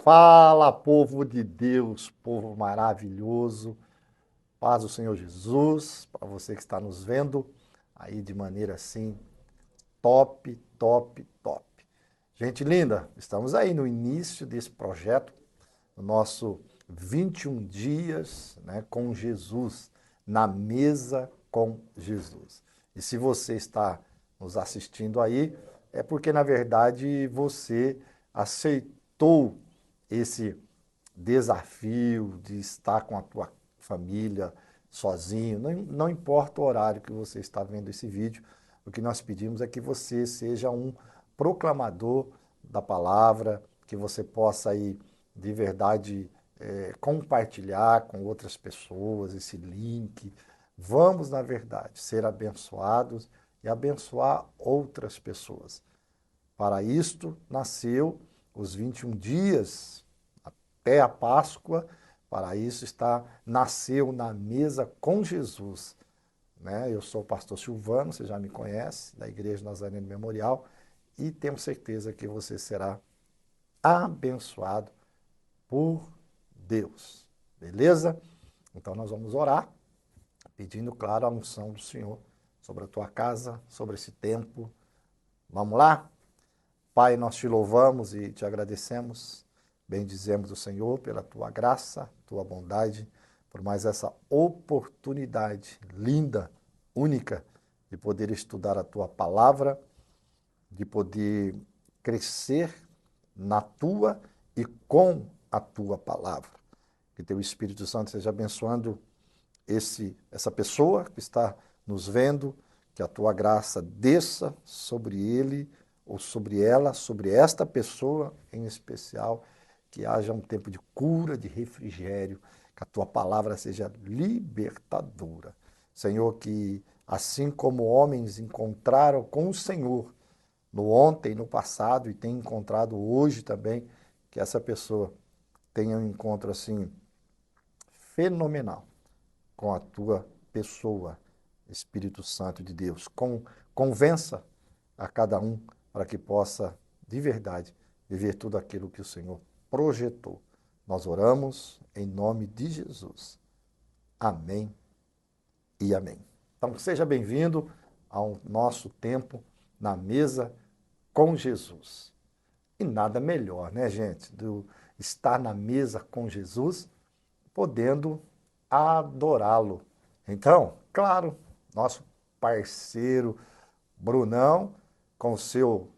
Fala, povo de Deus, povo maravilhoso, paz do Senhor Jesus, para você que está nos vendo aí de maneira assim, top, top, top. Gente linda, estamos aí no início desse projeto, no nosso 21 dias, né, com Jesus, na mesa com Jesus. E se você está nos assistindo aí, é porque na verdade você aceitou esse desafio de estar com a tua família sozinho, não importa o horário que você está vendo esse vídeo, o que nós pedimos é que você seja um proclamador da palavra, que você possa aí de verdade compartilhar com outras pessoas esse link. Vamos, na verdade, ser abençoados e abençoar outras pessoas. Para isto nasceu os 21 dias até a Páscoa. Para isso nasceu na mesa com Jesus. Né? Eu sou o pastor Silvano, você já me conhece, da Igreja Nazareno Memorial, e tenho certeza que você será abençoado por Deus. Beleza? Então nós vamos orar, pedindo, claro, a unção do Senhor sobre a tua casa, sobre esse tempo. Vamos lá? Pai, nós te louvamos e te agradecemos, bendizemos o Senhor pela tua graça, tua bondade, por mais essa oportunidade linda, única, de poder estudar a tua palavra, de poder crescer na tua e com a tua palavra. Que teu Espírito Santo esteja abençoando essa pessoa que está nos vendo, que a tua graça desça sobre ele, ou sobre ela, sobre esta pessoa em especial, que haja um tempo de cura, de refrigério, que a tua palavra seja libertadora. Senhor, que assim como homens encontraram com o Senhor no ontem, no passado, e tem encontrado hoje também, que essa pessoa tenha um encontro assim fenomenal com a tua pessoa, Espírito Santo de Deus. Convença a cada um para que possa, de verdade, viver tudo aquilo que o Senhor projetou. Nós oramos em nome de Jesus. Amém e amém. Então, seja bem-vindo ao nosso tempo na mesa com Jesus. E nada melhor, né, gente, do estar na mesa com Jesus, podendo adorá-lo. Então, claro, nosso parceiro Brunão, com o seu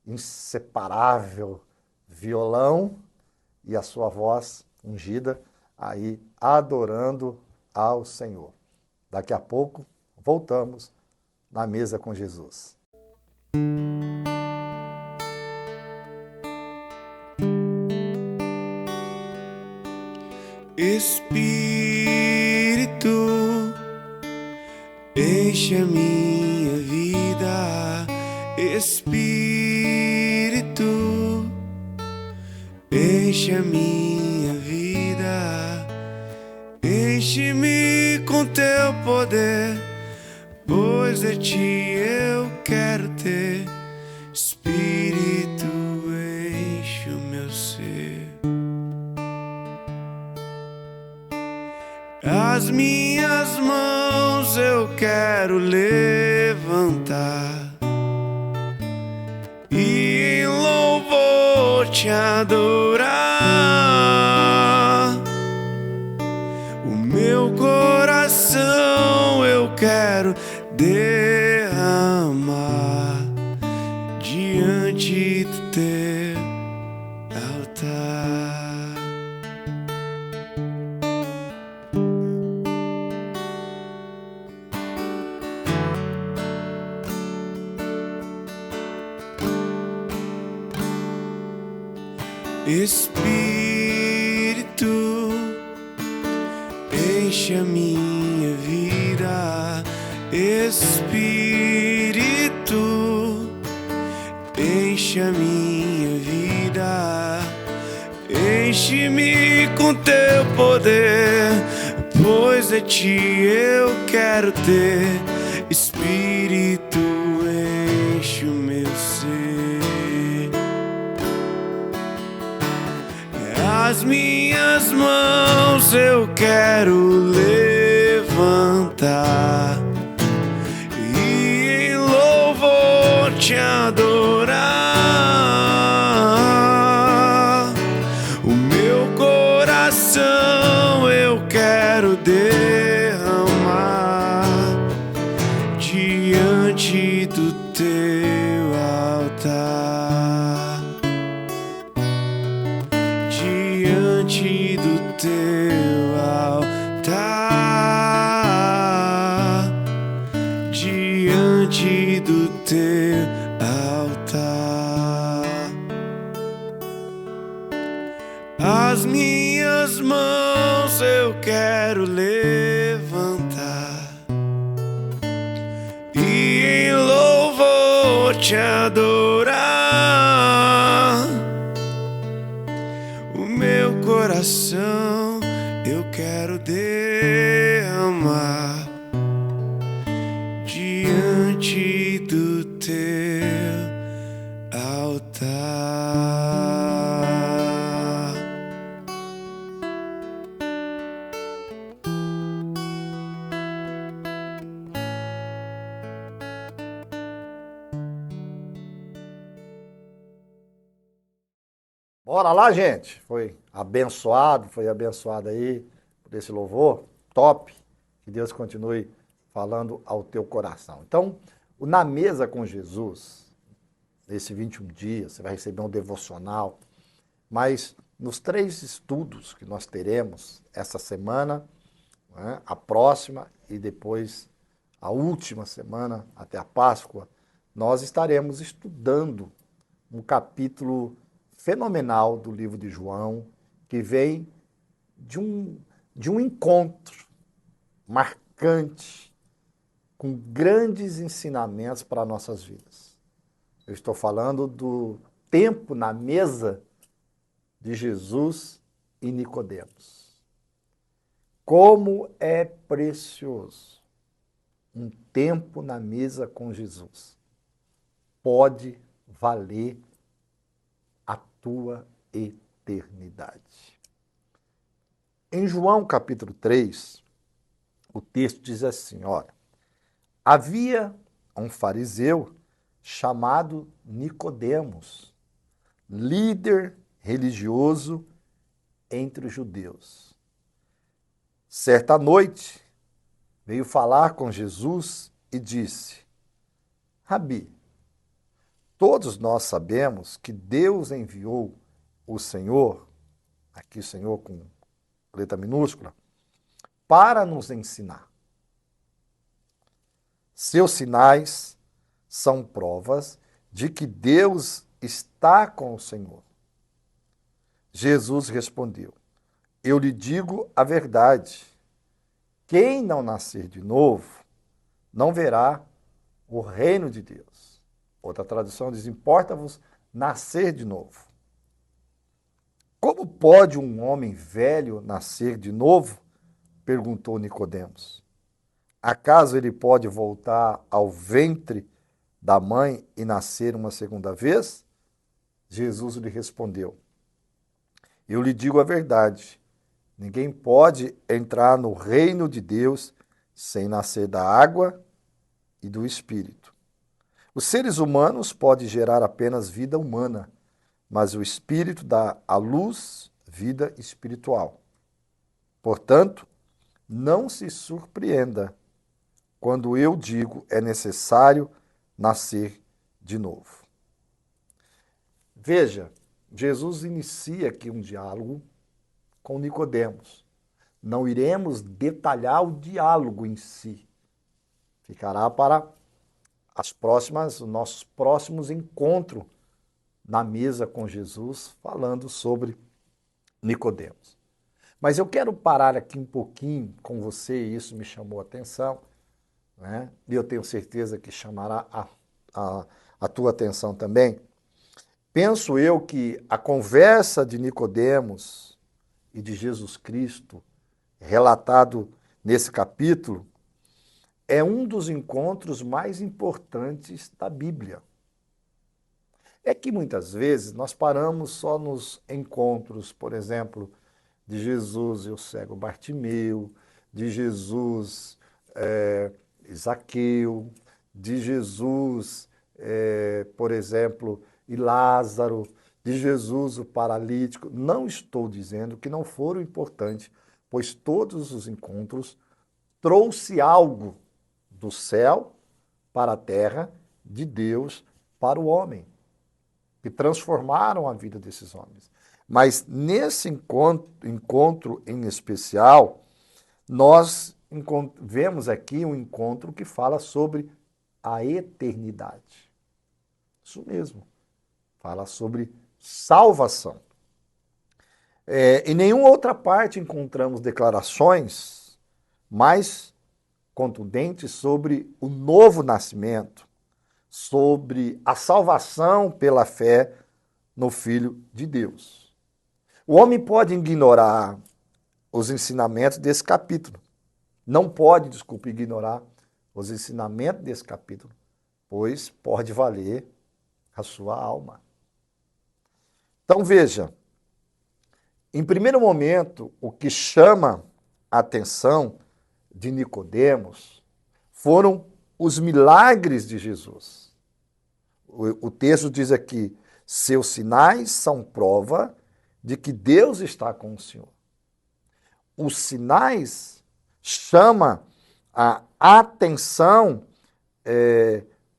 inseparável violão e a sua voz ungida, aí adorando ao Senhor. Daqui a pouco, voltamos na mesa com Jesus. Espírito, enche a minha vida. Espírito, enche a minha vida. Enche-me com teu poder, pois de ti eu quero ter. Espírito, enche o meu ser. As minhas mãos eu quero levantar e em louvor te adorar. O meu coração eu quero derramar diante do teu altar. Espírito, enche a minha vida. Espírito, enche a minha vida. Enche-me com teu poder, pois de ti eu quero ter. Espírito, enche o meu ser. As minhas mãos eu quero levantar e em louvor te adorar. O meu coração eu quero derramar diante do teu altar, diante do teu altar, diante do teu altar. As minhas mãos eu quero levantar e em louvor te adorar. O meu coração eu quero derramar diante do teu altar. Bora lá, gente. Foi abençoado aí por esse louvor. Top. Que Deus continue falando ao teu coração. Então, o Na Mesa com Jesus, nesse 21 dias, você vai receber um devocional, mas nos 3 estudos que nós teremos essa semana, né, a próxima e depois a última semana, até a Páscoa, nós estaremos estudando um capítulo fenomenal do livro de João, que vem de um encontro marcante, com grandes ensinamentos para nossas vidas. Eu estou falando do tempo na mesa de Jesus e Nicodemos. Como é precioso um tempo na mesa com Jesus. Pode valer a tua eternidade. Em João capítulo 3, o texto diz assim, olha, havia um fariseu chamado Nicodemos, líder religioso entre os judeus. Certa noite, veio falar com Jesus e disse, Rabi, todos nós sabemos que Deus enviou o Senhor, aqui Senhor com letra minúscula, para nos ensinar. Seus sinais são provas de que Deus está com o Senhor. Jesus respondeu, eu lhe digo a verdade, quem não nascer de novo não verá o reino de Deus. Outra tradução diz, importa-vos nascer de novo. Como pode um homem velho nascer de novo? Perguntou Nicodemos. Acaso ele pode voltar ao ventre da mãe e nascer uma segunda vez? Jesus lhe respondeu, eu lhe digo a verdade, ninguém pode entrar no reino de Deus sem nascer da água e do Espírito. Os seres humanos podem gerar apenas vida humana, mas o Espírito dá à luz vida espiritual. Portanto, não se surpreenda quando eu digo é necessário nascer de novo. Veja, Jesus inicia aqui um diálogo com Nicodemos. Não iremos detalhar o diálogo em si. Ficará para os nossos próximos encontros na mesa com Jesus, falando sobre Nicodemos. Mas eu quero parar aqui um pouquinho com você, e isso me chamou a atenção, né? E eu tenho certeza que chamará a tua atenção também. Penso eu que a conversa de Nicodemos e de Jesus Cristo, relatado nesse capítulo, é um dos encontros mais importantes da Bíblia. É que muitas vezes nós paramos só nos encontros, por exemplo, de Jesus e o cego Bartimeu, de Jesus, Zaqueu, de Jesus, por exemplo, e Lázaro, de Jesus, o paralítico. Não estou dizendo que não foram importantes, pois todos os encontros trouxe algo do céu para a terra, de Deus para o homem, que transformaram a vida desses homens. Mas nesse encontro em especial, nós vemos aqui um encontro que fala sobre a eternidade. Isso mesmo, fala sobre salvação. Em nenhuma outra parte encontramos declarações mais contundentes sobre o novo nascimento, sobre a salvação pela fé no Filho de Deus. O homem pode ignorar os ensinamentos desse capítulo. Não pode, desculpe, ignorar os ensinamentos desse capítulo, pois pode valer a sua alma. Então veja, em primeiro momento, o que chama a atenção de Nicodemos foram os milagres de Jesus. O texto diz aqui, seus sinais são prova de que Deus está com o Senhor. Os sinais chamam a atenção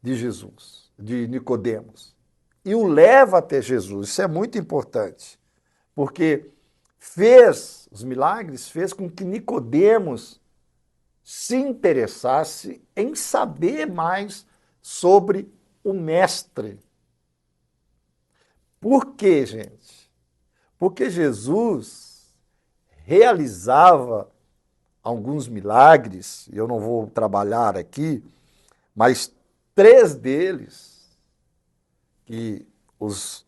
de Jesus, de Nicodemos, e o leva até Jesus. Isso é muito importante, porque os milagres fez com que Nicodemos se interessasse em saber mais sobre o mestre. Por quê, gente? Porque Jesus realizava alguns milagres, eu não vou trabalhar aqui, mas 3 deles, que os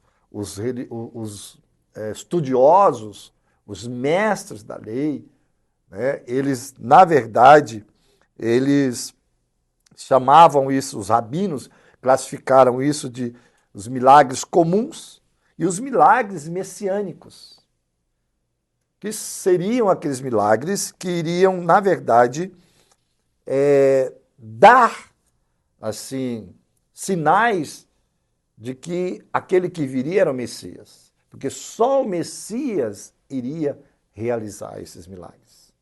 estudiosos, os mestres da lei, né, eles, na verdade, eles chamavam isso, os rabinos classificaram isso de os milagres comuns e os milagres messiânicos, que seriam aqueles milagres que iriam, na verdade, dar, assim, sinais de que aquele que viria era o Messias, porque só o Messias iria realizar esses milagres,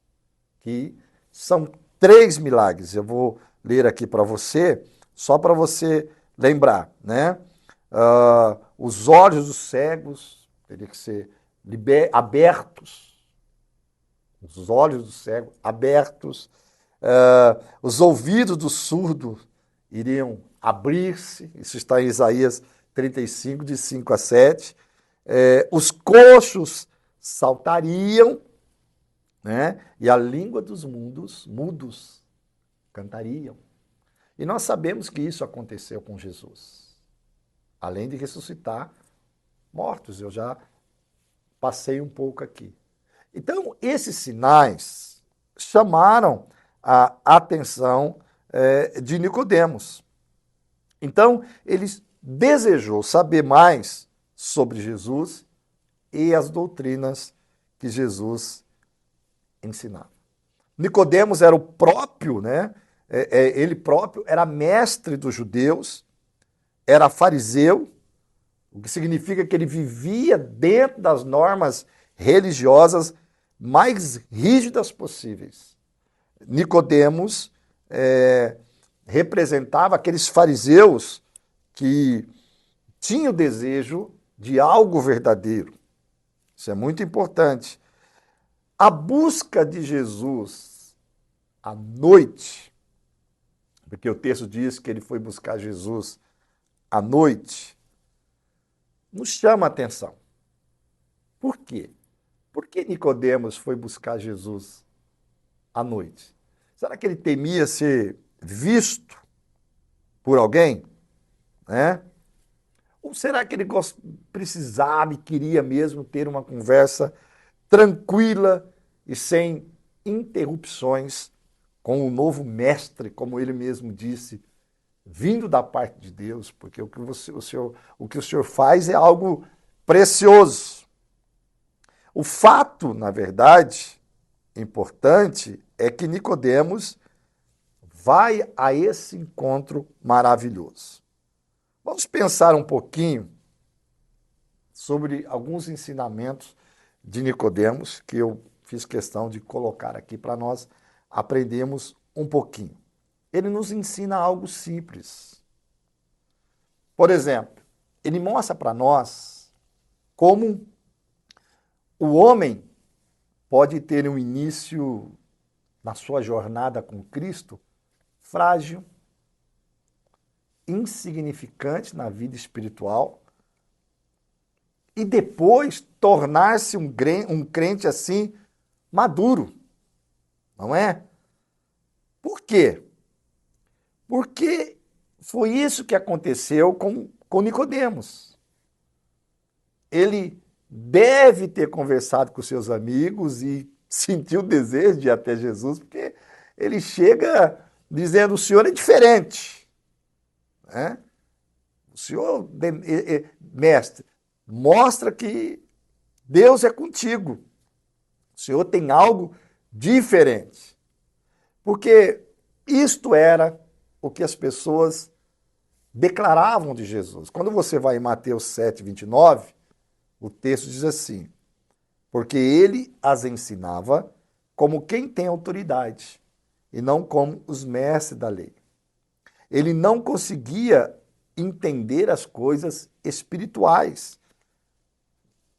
que são 3 milagres. Eu vou ler aqui para você, só para você lembrar, né? Os olhos dos cegos teriam que ser abertos, os olhos do cego abertos, os ouvidos do surdo iriam abrir-se, isso está em Isaías 35, de 5 a 7, os coxos saltariam, né? E a língua dos mudos cantariam. E nós sabemos que isso aconteceu com Jesus, além de ressuscitar mortos, eu já passei um pouco aqui. Então, esses sinais chamaram a atenção de Nicodemos. Então, ele desejou saber mais sobre Jesus e as doutrinas que Jesus ensinava. Nicodemos era o próprio, né? Ele próprio era mestre dos judeus, era fariseu, o que significa que ele vivia dentro das normas religiosas mais rígidas possíveis. Nicodemos representava aqueles fariseus que tinham o desejo de algo verdadeiro. Isso é muito importante. A busca de Jesus à noite, porque o texto diz que ele foi buscar Jesus à noite, nos chama a atenção. Por quê? Por que Nicodemos foi buscar Jesus à noite? Será que ele temia ser visto por alguém? Né? Ou será que ele precisava e queria mesmo ter uma conversa tranquila e sem interrupções com o novo mestre, como ele mesmo disse, vindo da parte de Deus, porque o que o senhor faz é algo precioso. O fato, na verdade, importante é que Nicodemos vai a esse encontro maravilhoso. Vamos pensar um pouquinho sobre alguns ensinamentos de Nicodemos que eu fiz questão de colocar aqui para nós aprendermos um pouquinho. Ele nos ensina algo simples. Por exemplo, ele mostra para nós como o homem pode ter um início na sua jornada com Cristo frágil, insignificante na vida espiritual e depois tornar-se um crente assim maduro, não é? Por quê? Porque foi isso que aconteceu com Nicodemos. Ele deve ter conversado com seus amigos e sentiu o desejo de ir até Jesus, porque ele chega dizendo: o senhor é diferente. Né? O senhor, mestre, mostra que Deus é contigo. O senhor tem algo diferente. Porque isto era o que as pessoas declaravam de Jesus. Quando você vai em Mateus 7, 29, o texto diz assim: porque ele as ensinava como quem tem autoridade, e não como os mestres da lei. Ele não conseguia entender as coisas espirituais.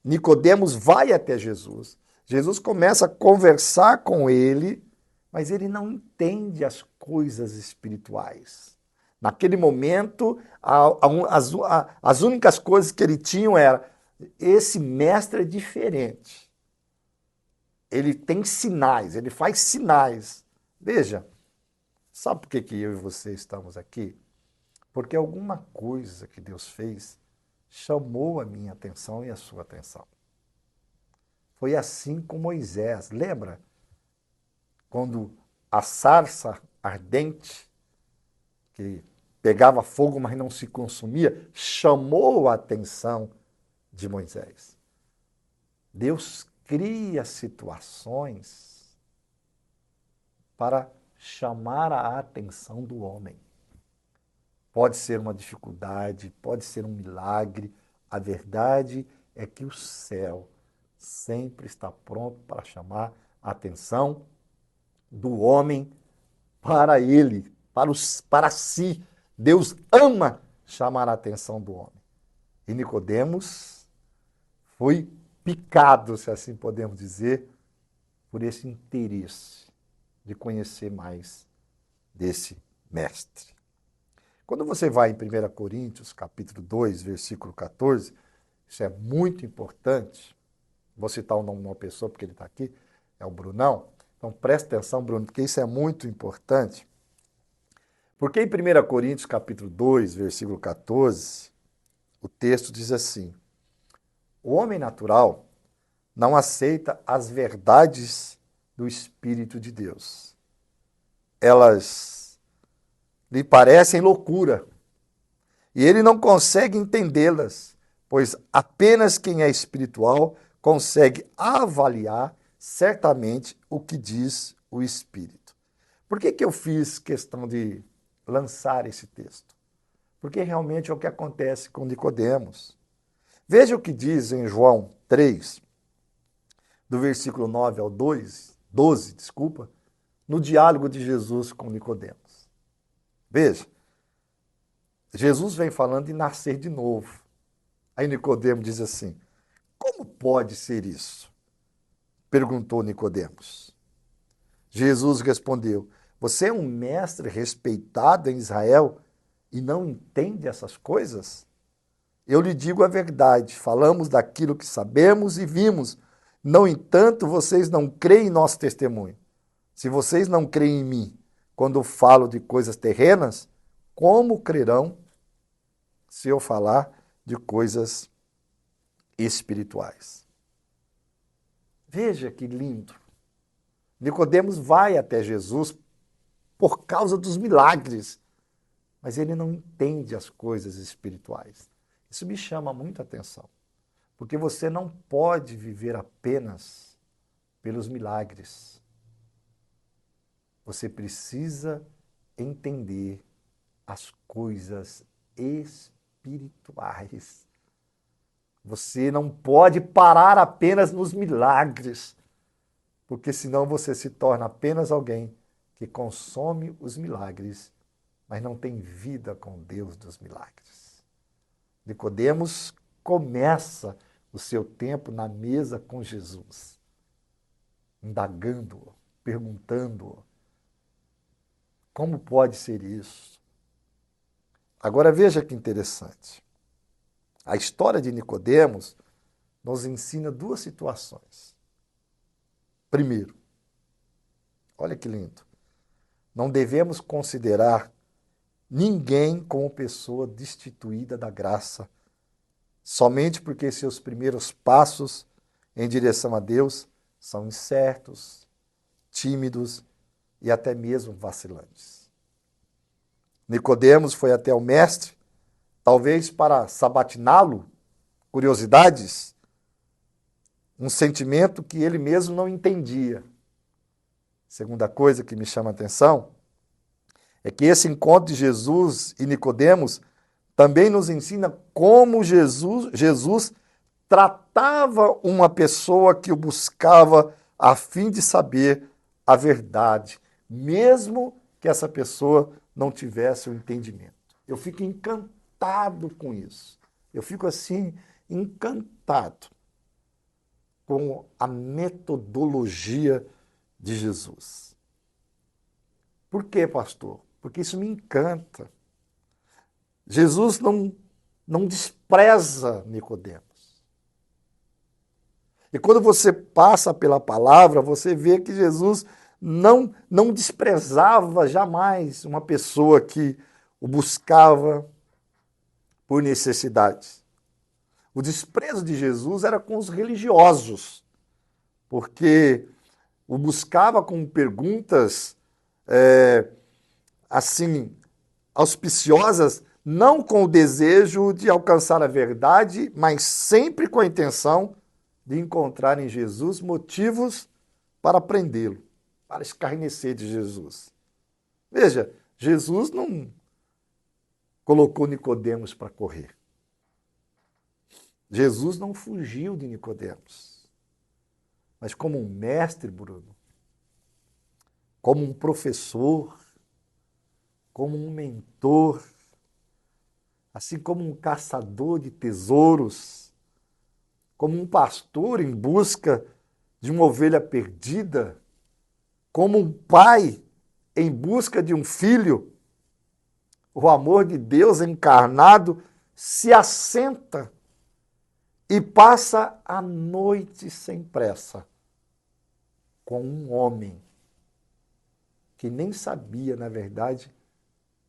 Nicodemos vai até Jesus. Jesus começa a conversar com ele, mas ele não entende as coisas espirituais. Naquele momento, as únicas coisas que ele tinha era: esse mestre é diferente. Ele tem sinais, ele faz sinais. Veja, sabe por que eu e você estamos aqui? Porque alguma coisa que Deus fez chamou a minha atenção e a sua atenção. Foi assim com Moisés. Lembra? Quando a sarça ardente, que pegava fogo, mas não se consumia, chamou a atenção de Moisés. Deus cria situações para chamar a atenção do homem. Pode ser uma dificuldade, pode ser um milagre. A verdade é que o céu sempre está pronto para chamar a atenção do homem para ele, para si. Deus ama chamar a atenção do homem. E Nicodemos foi picado, se assim podemos dizer, por esse interesse de conhecer mais desse mestre. Quando você vai em 1 Coríntios, capítulo 2, versículo 14, isso é muito importante. Vou citar o nome de uma pessoa porque ele está aqui, é o Brunão. Então presta atenção, Bruno, porque isso é muito importante. Porque em 1 Coríntios, capítulo 2, versículo 14, o texto diz assim: o homem natural não aceita as verdades do Espírito de Deus. Elas lhe parecem loucura, e ele não consegue entendê-las, pois apenas quem é espiritual consegue avaliar certamente o que diz o Espírito. Por que eu fiz questão de lançar esse texto? Porque realmente é o que acontece com Nicodemos. Veja o que diz em João 3, do versículo 9 ao 12, no diálogo de Jesus com Nicodemos. Veja, Jesus vem falando de nascer de novo. Aí Nicodemos diz assim: como pode ser isso? Perguntou Nicodemos. Jesus respondeu: você é um mestre respeitado em Israel e não entende essas coisas? Eu lhe digo a verdade, falamos daquilo que sabemos e vimos. No entanto, vocês não creem em nosso testemunho. Se vocês não creem em mim, quando eu falo de coisas terrenas, como crerão se eu falar de coisas espirituais? Veja que lindo. Nicodemos vai até Jesus por causa dos milagres mas ele não entende as coisas espirituais. Isso me chama muita atenção, porque você não pode viver apenas pelos milagres. Você precisa entender as coisas espirituais. Você não pode parar apenas nos milagres, porque senão você se torna apenas alguém que consome os milagres, mas não tem vida com Deus dos milagres. Nicodemos começa o seu tempo na mesa com Jesus, indagando-o, perguntando-o: como pode ser isso? Agora veja que interessante. A história de Nicodemos nos ensina duas situações. Primeiro, olha que lindo, não devemos considerar ninguém como pessoa destituída da graça, somente porque seus primeiros passos em direção a Deus são incertos, tímidos e até mesmo vacilantes. Nicodemos foi até o mestre, talvez para sabatiná-lo, curiosidades, um sentimento que ele mesmo não entendia. Segunda coisa que me chama a atenção é que esse encontro de Jesus e Nicodemos também nos ensina como Jesus tratava uma pessoa que o buscava a fim de saber a verdade, mesmo que essa pessoa não tivesse o entendimento. Eu fico encantado com isso. Eu fico assim, encantado com a metodologia de Jesus. Por quê, pastor? Porque isso me encanta. Jesus não despreza Nicodemos. E quando você passa pela palavra, você vê que Jesus não desprezava jamais uma pessoa que o buscava por necessidades. O desprezo de Jesus era com os religiosos, porque o buscava com perguntas assim, auspiciosas, não com o desejo de alcançar a verdade, mas sempre com a intenção de encontrar em Jesus motivos para prendê-lo, para escarnecer de Jesus. Veja, Jesus não colocou Nicodemos para correr. Jesus não fugiu de Nicodemos. Mas como um mestre, Bruno, como um professor, como um mentor, assim como um caçador de tesouros, como um pastor em busca de uma ovelha perdida, como um pai em busca de um filho, o amor de Deus encarnado se assenta e passa a noite sem pressa com um homem que nem sabia, na verdade,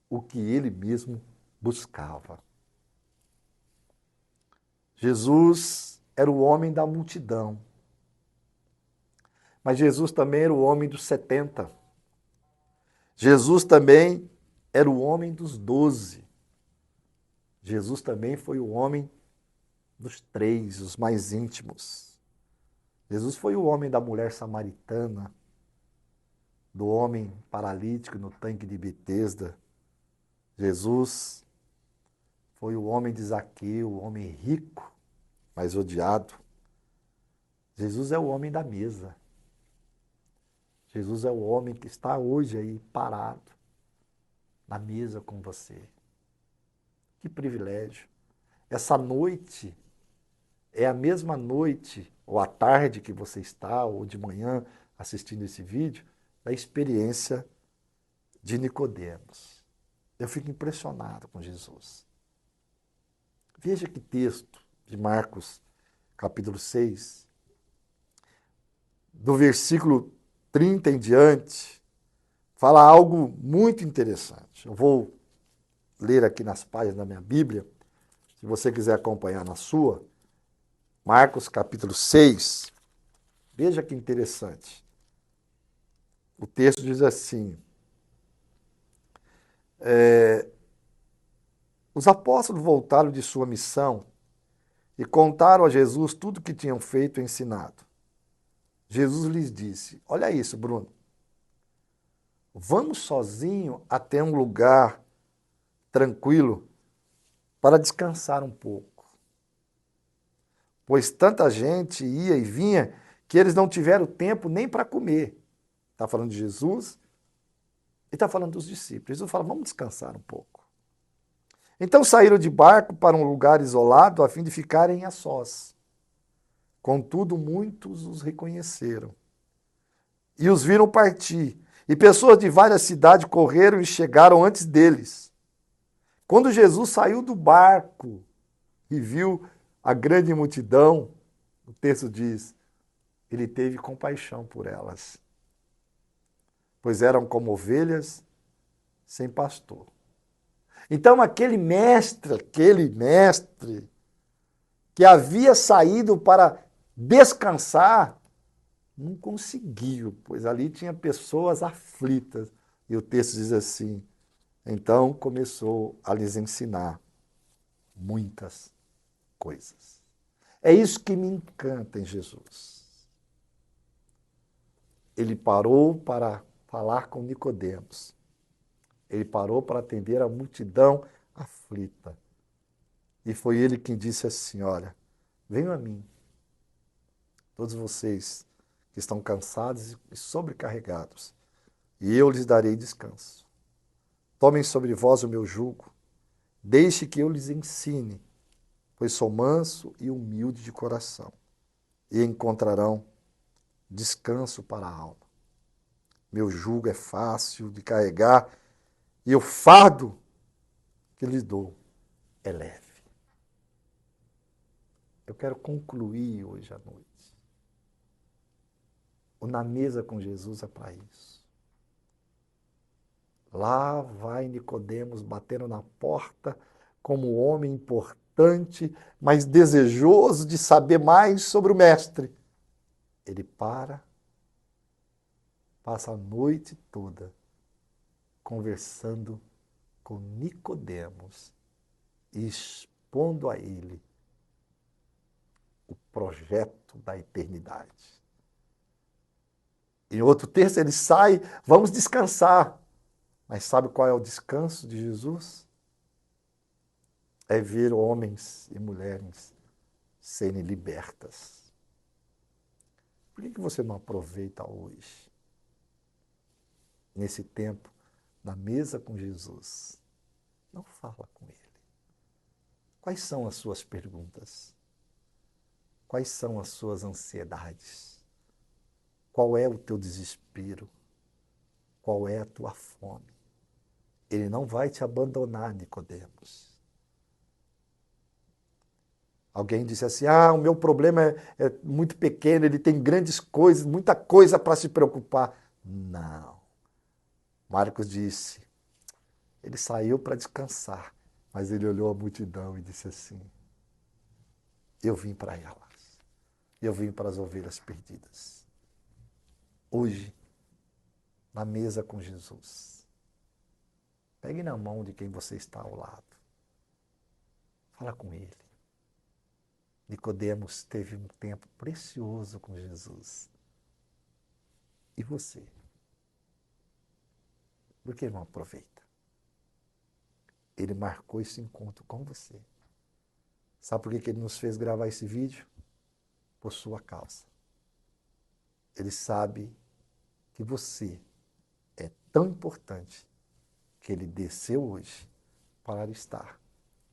o que ele mesmo buscava. Jesus era o homem da multidão, mas Jesus também era o homem dos 70. Jesus também era o homem dos 12. Jesus também foi o homem dos 3, os mais íntimos. Jesus foi o homem da mulher samaritana, do homem paralítico no tanque de Betesda. Jesus foi o homem de Zaqueu, o homem rico, mas odiado. Jesus é o homem da mesa. Jesus é o homem que está hoje aí parado na mesa com você. Que privilégio. Essa noite é a mesma noite, ou à tarde que você está, ou de manhã assistindo esse vídeo, da experiência de Nicodemos. Eu fico impressionado com Jesus. Veja que texto de Marcos, capítulo 6, do versículo 30 em diante, fala algo muito interessante. Eu vou ler aqui nas páginas da minha Bíblia, se você quiser acompanhar na sua, Marcos capítulo 6, veja que interessante. O texto diz assim, Os apóstolos voltaram de sua missão e contaram a Jesus tudo o que tinham feito e ensinado. Jesus lhes disse: olha isso, Bruno. Vamos sozinho até um lugar tranquilo para descansar um pouco. Pois tanta gente ia e vinha que eles não tiveram tempo nem para comer. Está falando de Jesus e está falando dos discípulos. Jesus fala: vamos descansar um pouco. Então saíram de barco para um lugar isolado a fim de ficarem a sós. Contudo, muitos os reconheceram e os viram partir. E pessoas de várias cidades correram e chegaram antes deles. Quando Jesus saiu do barco e viu a grande multidão, o texto diz, ele teve compaixão por elas, pois eram como ovelhas sem pastor. Então aquele mestre que havia saído para descansar, não conseguiu, pois ali tinha pessoas aflitas. E o texto diz assim, então começou a lhes ensinar muitas coisas. É isso que me encanta em Jesus. Ele parou para falar com Nicodemos. Ele parou para atender a multidão aflita. E foi ele quem disse assim, olha, venham a mim, todos vocês que estão cansados e sobrecarregados, e eu lhes darei descanso. Tomem sobre vós o meu jugo, deixe que eu lhes ensine, pois sou manso e humilde de coração, e encontrarão descanso para a alma. Meu jugo é fácil de carregar, e o fardo que lhes dou é leve. Eu quero concluir hoje à noite. O Na Mesa com Jesus é para isso. Lá vai Nicodemos batendo na porta como homem importante, mas desejoso de saber mais sobre o mestre. Ele passa a noite toda conversando com Nicodemos e expondo a ele o projeto da eternidade. Em outro texto ele sai, vamos descansar. Mas sabe qual é o descanso de Jesus? É ver homens e mulheres serem libertas. Por que você não aproveita hoje, nesse tempo, na mesa com Jesus? Não fala com ele. Quais são as suas perguntas? Quais são as suas ansiedades? Qual é o teu desespero? Qual é a tua fome? Ele não vai te abandonar, Nicodemos. Alguém disse assim, o meu problema é muito pequeno, ele tem grandes coisas, muita coisa para se preocupar. Não. Marcos disse, ele saiu para descansar, mas ele olhou a multidão e disse assim, eu vim para elas, eu vim para as ovelhas perdidas. Hoje, na mesa com Jesus, pegue na mão de quem você está ao lado. Fala com ele. Nicodemos teve um tempo precioso com Jesus. E você? Por que não aproveita? Ele marcou esse encontro com você. Sabe por que ele nos fez gravar esse vídeo? Por sua causa. Ele sabe que você é tão importante que ele desceu hoje para estar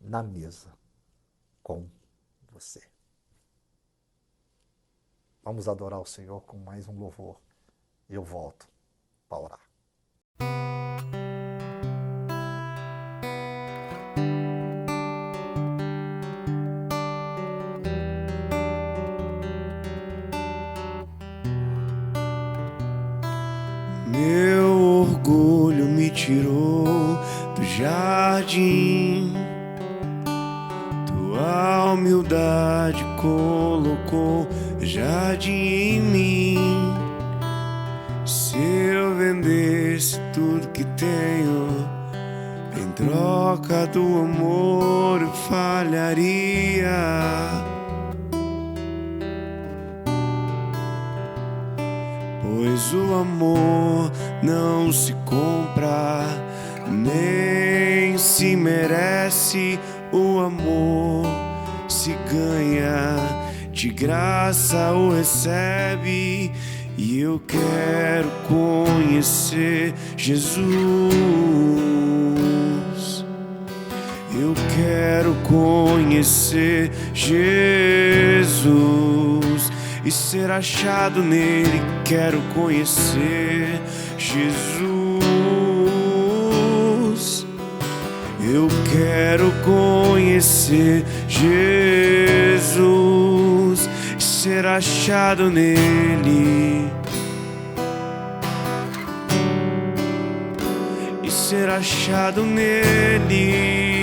na mesa com você. Vamos adorar o Senhor com mais um louvor. Eu volto para orar. Meu orgulho me tirou do jardim, tua humildade colocou jardim em mim. Se eu vendesse tudo que tenho em troca do amor pois o amor não se compra, nem se merece. O amor se ganha, de graça o recebe. E eu quero conhecer Jesus. Eu quero conhecer Jesus e ser achado nele. Quero conhecer Jesus. Eu quero conhecer Jesus e ser achado nele. E ser achado nele.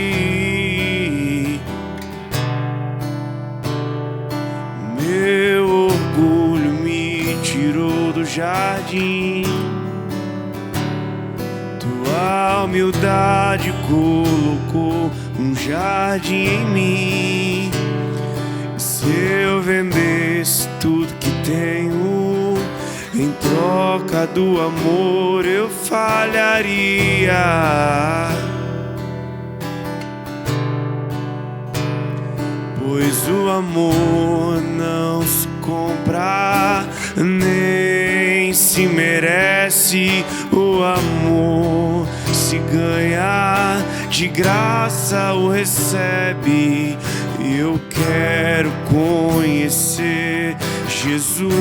Meu orgulho me tirou do jardim, tua humildade colocou um jardim em mim. Se eu vendesse tudo que tenho em troca do amor, eu falharia. Pois o amor não se compra, nem se merece. O amor se ganha, de graça o recebe. Eu quero conhecer Jesus.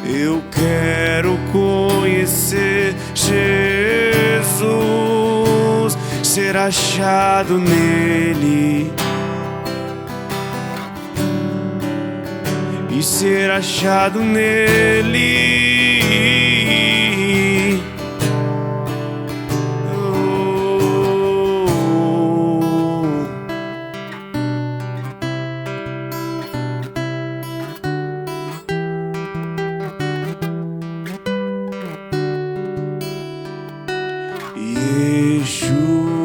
Eu quero conhecer Jesus, ser achado nele. E ser achado nele. Yeshua,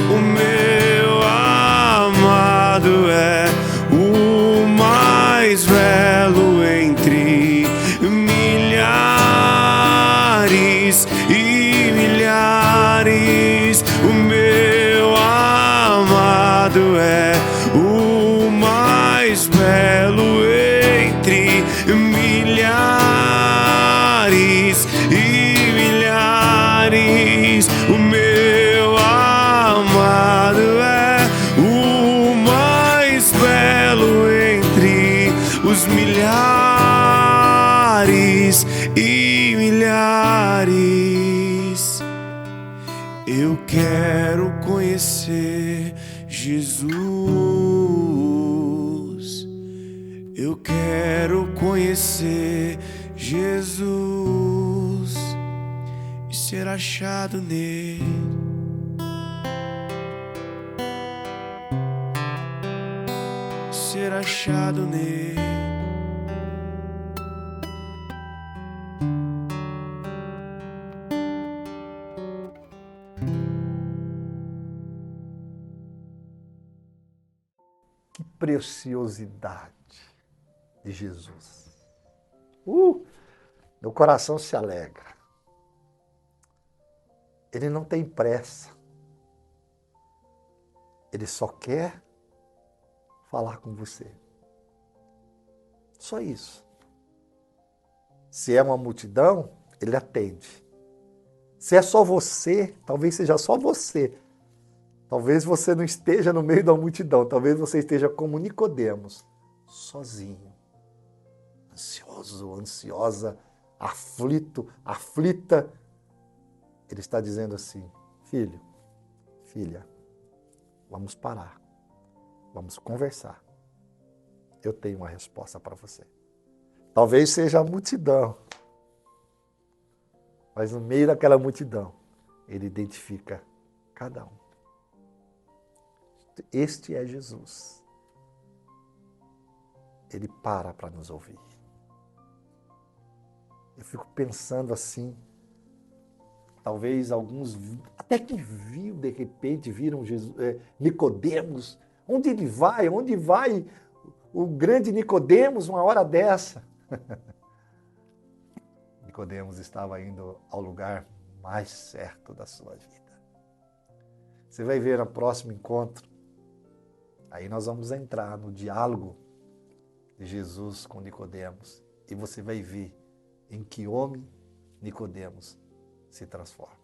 o meu amado é o mais belo entre milhares e milhares. O meu amado é o mais belo entre milhares e milhares. O meu amado é o mais belo entre os milhares e milhares. Eu quero conhecer Jesus. Eu quero conhecer Jesus e ser achado nele. Ser achado nele. Que preciosidade de Jesus. Meu coração se alegra. Ele não tem pressa. Ele só quer falar com você. Só isso. Se é uma multidão, ele atende. Se é só você, talvez seja só você. Talvez você não esteja no meio da multidão. Talvez você esteja como Nicodemos, sozinho, ansioso, ansiosa, aflito, aflita. Ele está dizendo assim: filho, filha, vamos parar, vamos conversar. Eu tenho uma resposta para você. Talvez seja a multidão, mas no meio daquela multidão, ele identifica cada um. Este é Jesus. Ele para nos ouvir. Eu fico pensando assim, talvez alguns, até que de repente, viram Jesus, Nicodemos. Onde ele vai? Onde vai o grande Nicodemos uma hora dessa? Nicodemos estava indo ao lugar mais certo da sua vida. Você vai ver no próximo encontro, aí nós vamos entrar no diálogo de Jesus com Nicodemos e você vai ver em que homem Nicodemos se transforma.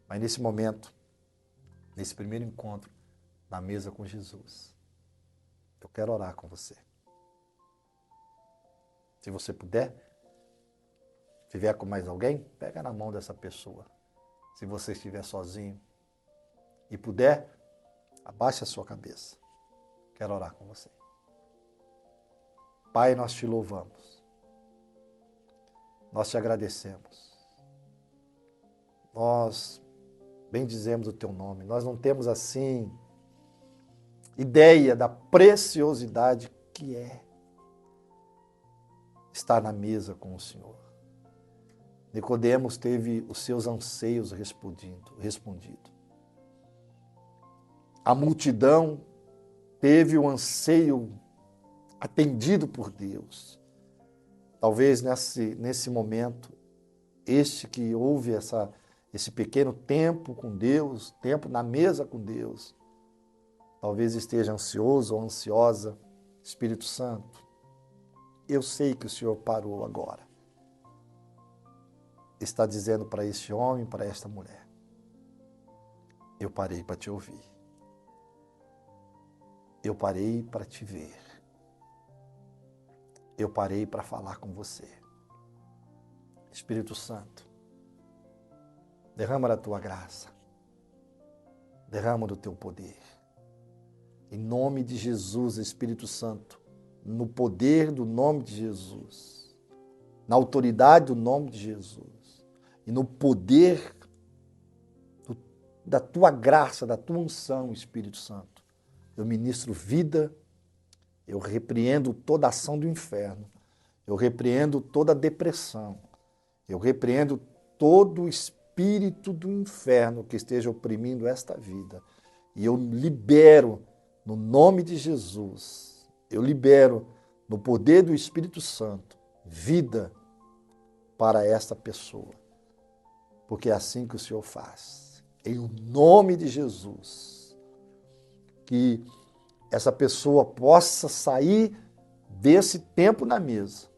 Mas nesse momento, nesse primeiro encontro, na mesa com Jesus, eu quero orar com você. Se você puder, se vier com mais alguém, pega na mão dessa pessoa. Se você estiver sozinho e puder, abaixe a sua cabeça. Quero orar com você. Pai, nós te louvamos. Nós te agradecemos. Nós bendizemos o teu nome. Nós não temos assim ideia da preciosidade que é estar na mesa com o Senhor. Nicodemos teve os seus anseios respondido. A multidão teve o anseio atendido por Deus. Talvez nesse momento, este que houve esse pequeno tempo com Deus, tempo na mesa com Deus, talvez esteja ansioso ou ansiosa. Espírito Santo, eu sei que o Senhor parou agora. Está dizendo para este homem, para esta mulher, eu parei para te ouvir. Eu parei para te ver. Eu parei para falar com você. Espírito Santo, derrama da tua graça. Derrama do teu poder. Em nome de Jesus, Espírito Santo, no poder do nome de Jesus, na autoridade do nome de Jesus, e no poder da tua graça, da tua unção, Espírito Santo, eu ministro vida, eu repreendo toda ação do inferno, eu repreendo toda depressão, eu repreendo todo o espírito do inferno que esteja oprimindo esta vida, e eu libero no nome de Jesus, eu libero no poder do Espírito Santo vida para esta pessoa, porque é assim que o Senhor faz. Em nome de Jesus, que essa pessoa possa sair desse tempo na mesa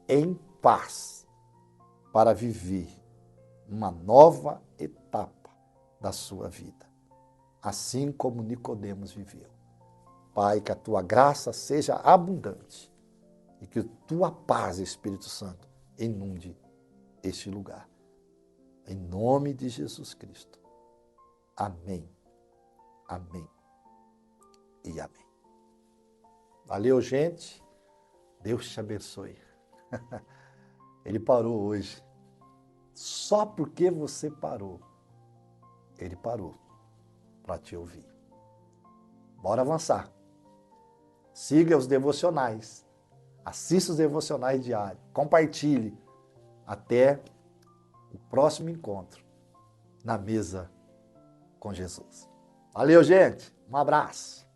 em paz para viver uma nova etapa da sua vida, assim como Nicodemos viveu. Pai, que a tua graça seja abundante e que a tua paz, Espírito Santo, inunde este lugar. Em nome de Jesus Cristo. Amém. Amém. E amém. Valeu, gente. Deus te abençoe. Ele parou hoje. Só porque você parou, ele parou para te ouvir. Bora avançar. Siga os devocionais. Assista os devocionais diários. Compartilhe. Até o próximo encontro na mesa com Jesus. Valeu, gente. Um abraço.